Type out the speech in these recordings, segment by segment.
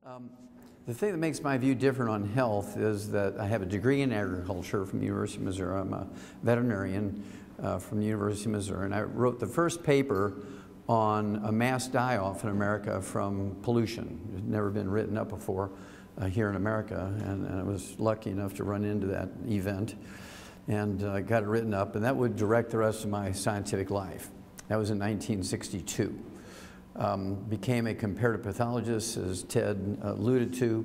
The thing that makes my view different on health is that I have a degree in agriculture from the University of Missouri. I'm a veterinarian from the University of Missouri, and I wrote the first paper on a mass die-off in America from pollution. It had never been written up before here in America, and I was lucky enough to run into that event and got it written up, and that would direct the rest of my scientific life. That was in 1962. Became a comparative pathologist, as Ted alluded to,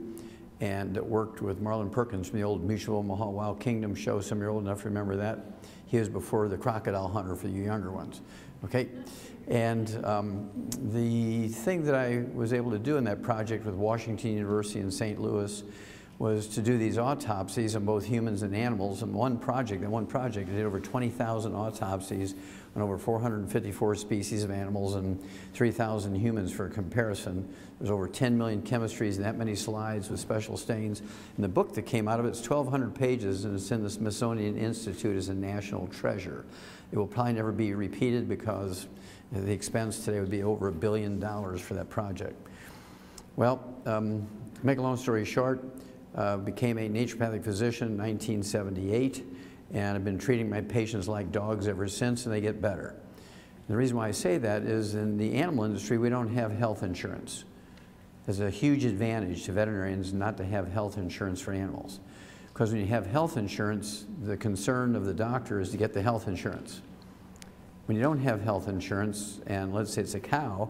and worked with Marlon Perkins from the old Mutual Omaha Wild Kingdom show. Some of you are old enough to remember that. He was before the crocodile hunter for you younger ones, okay? And the thing that I was able to do in that project with Washington University in St. Louis was to do these autopsies on both humans and animals. And one project, I did over 20,000 autopsies on over 454 species of animals and 3,000 humans for comparison. There's over 10 million chemistries and that many slides with special stains. And the book that came out of it's 1,200 pages, and it's in the Smithsonian Institute as a national treasure. It will probably never be repeated because the expense today would be over $1 billion for that project. Well, to make a long story short, became a naturopathic physician in 1978, and I've been treating my patients like dogs ever since, and they get better. And the reason why I say that is in the animal industry, we don't have health insurance. There's a huge advantage to veterinarians not to have health insurance for animals. Because when you have health insurance, the concern of the doctor is to get the health insurance. When you don't have health insurance, and let's say it's a cow,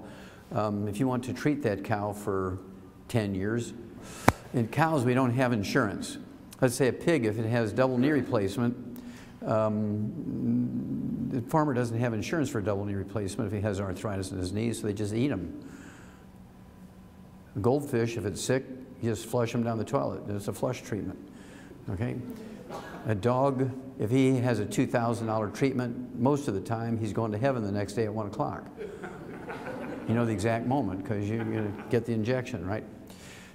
if you want to treat that cow for 10 years, in cows, we don't have insurance. Let's say a pig, if it has double knee replacement, the farmer doesn't have insurance for double knee replacement if he has arthritis in his knees, so they just eat them. A goldfish, if it's sick, you just flush him down the toilet. It's a flush treatment, okay? A dog, if he has a $2,000 treatment, most of the time he's going to heaven the next day at 1 o'clock. You know the exact moment because you're going to get the injection, right?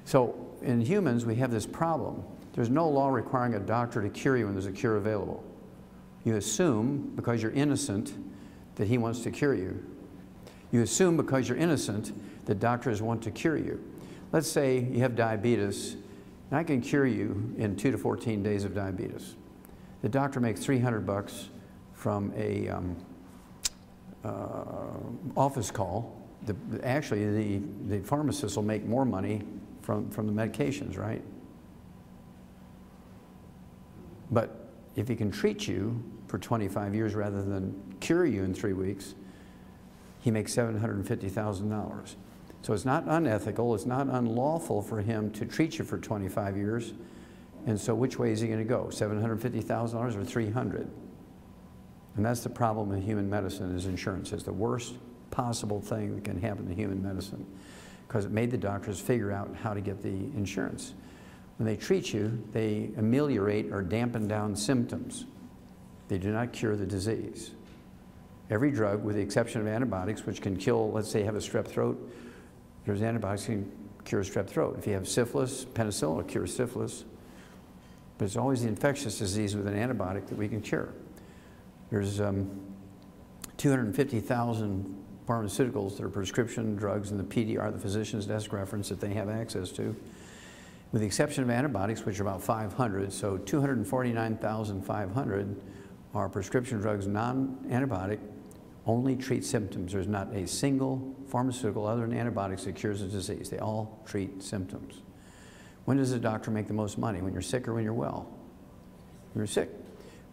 So in humans, we have this problem. There's no law requiring a doctor to cure you when there's a cure available. You assume, because you're innocent, that he wants to cure you. You assume, because you're innocent, that doctors want to cure you. Let's say you have diabetes, and I can cure you in 2 to 14 days of diabetes. The doctor makes $300 from a office call. Actually, the pharmacist will make more money from the medications, right? But if he can treat you for 25 years rather than cure you in 3 weeks, he makes $750,000. So it's not unethical, it's not unlawful for him to treat you for 25 years. And so which way is he going to go? $750,000 or $300,000? And that's the problem with human medicine, is insurance. It's the worst possible thing that can happen to human medicine, because it made the doctors figure out how to get the insurance. When they treat you, they ameliorate or dampen down symptoms. They do not cure the disease. Every drug, with the exception of antibiotics, which can kill, let's say you have a strep throat, there's antibiotics that can cure strep throat. If you have syphilis, penicillin will cure syphilis. But it's always the infectious disease with an antibiotic that we can cure. There's 250,000 pharmaceuticals that are prescription drugs in the PDR, the physician's desk reference, that they have access to, with the exception of antibiotics, which are about 500. So 249,500 are prescription drugs, non-antibiotic, only treat symptoms. There's not a single pharmaceutical other than antibiotics that cures the disease. They all treat symptoms. When does a doctor make the most money? When you're sick or when you're well? When you're sick.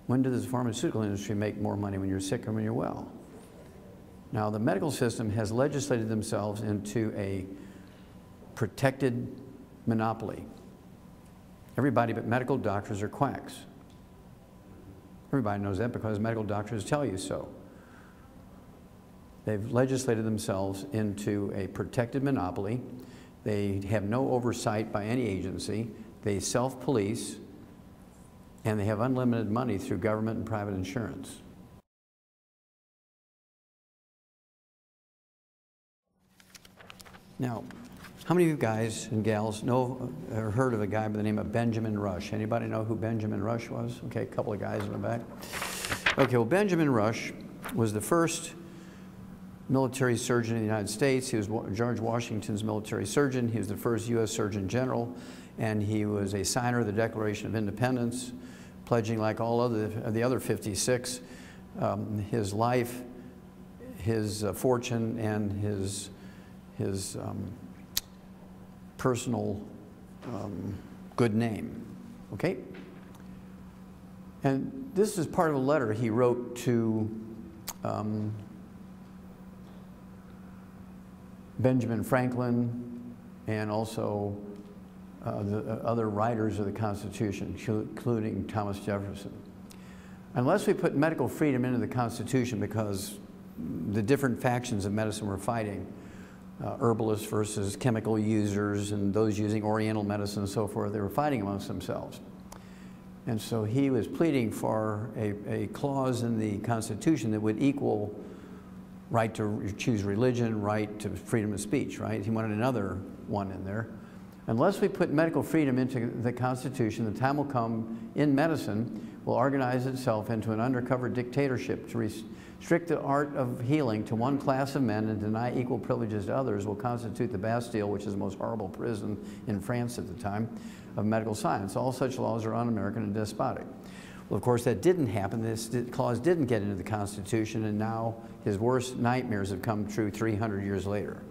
When does the pharmaceutical industry make more money? When you're sick or when you're well? Now, the medical system has legislated themselves into a protected monopoly. Everybody but medical doctors are quacks. Everybody knows that because medical doctors tell you so. They've legislated themselves into a protected monopoly. They have no oversight by any agency. They self-police, and they have unlimited money through government and private insurance. Now, how many of you guys and gals know or heard of a guy by the name of Benjamin Rush? Anybody know who Benjamin Rush was? Okay, a couple of guys in the back. Okay, well, Benjamin Rush was the first military surgeon in the United States. He was George Washington's military surgeon. He was the first U.S. Surgeon General, and he was a signer of the Declaration of Independence, pledging, like all of the other 56, his life, his fortune, and his personal good name. Okay? And this is part of a letter he wrote to Benjamin Franklin and also the other writers of the Constitution, including Thomas Jefferson. Unless we put medical freedom into the Constitution, because the different factions of medicine were fighting, herbalists versus chemical users and those using Oriental medicine and so forth, they were fighting amongst themselves. And so he was pleading for a clause in the Constitution that would equal right to choose religion, right to freedom of speech, right? He wanted another one in there. Unless we put medical freedom into the Constitution, the time will come in medicine will organize itself into an undercover dictatorship to restrict the art of healing to one class of men and deny equal privileges to others will constitute the Bastille, which is the most horrible prison in France at the time, of medical science. All such laws are un-American and despotic. Well, of course, that didn't happen. This clause didn't get into the Constitution, and now his worst nightmares have come true 300 years later.